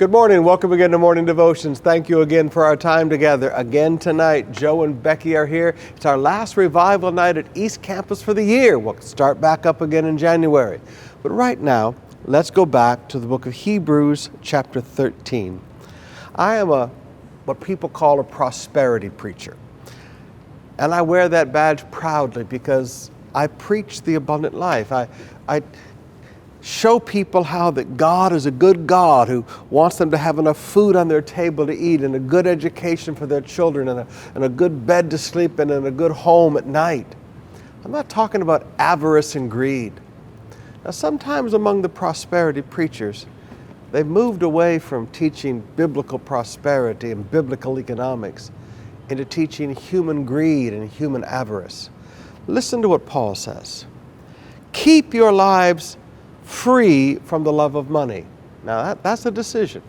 Good morning. Welcome again to Morning Devotions. Thank you again for our time together. Again tonight, Joe and Becky are here. It's our last revival night at East Campus for the year. We'll start back up again in January. But right now, let's go back to the book of Hebrews, chapter 13. I am what people call a prosperity preacher. And I wear that badge proudly because I preach the abundant life. I show people how that God is a good God who wants them to have enough food on their table to eat and a good education for their children and a good bed to sleep in and a good home at night. I'm not talking about avarice and greed. Now, sometimes among the prosperity preachers, they've moved away from teaching biblical prosperity and biblical economics into teaching human greed and human avarice. Listen to what Paul says. Keep your lives free from the love of money. Now that's a decision.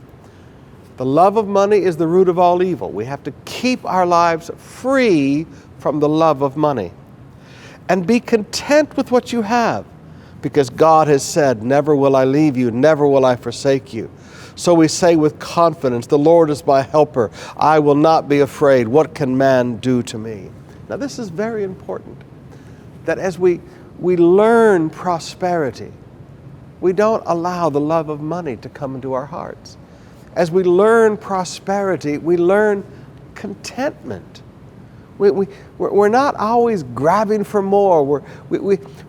The love of money is the root of all evil. We have to keep our lives free from the love of money. And be content with what you have, because God has said, never will I leave you, never will I forsake you. So we say with confidence, the Lord is my helper. I will not be afraid. What can man do to me? Now this is very important, that as we learn prosperity, we don't allow the love of money to come into our hearts. As we learn prosperity, we learn contentment. We're not always grabbing for more.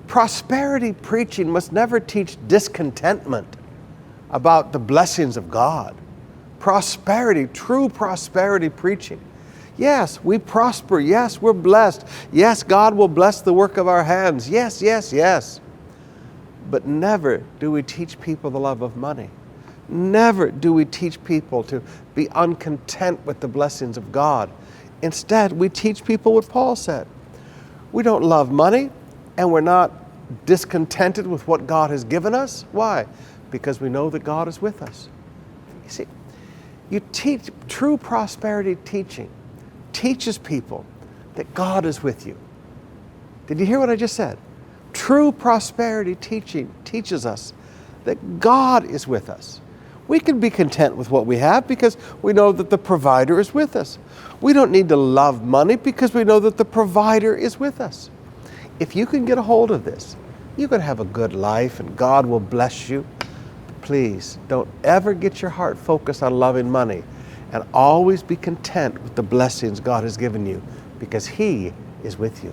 Prosperity preaching must never teach discontentment about the blessings of God. Prosperity, true prosperity preaching. Yes, we prosper. Yes, we're blessed. Yes, God will bless the work of our hands. Yes, yes, yes. But never do we teach people the love of money. Never do we teach people to be uncontent with the blessings of God. Instead, we teach people what Paul said. We don't love money, and we're not discontented with what God has given us. Why? Because we know that God is with us. You see, you teach true prosperity teaching teaches people that God is with you. Did you hear what I just said? True prosperity teaching teaches us that God is with us. We can be content with what we have because we know that the provider is with us. We don't need to love money because we know that the provider is with us. If you can get a hold of this, you can have a good life and God will bless you. Please don't ever get your heart focused on loving money, and always be content with the blessings God has given you because He is with you.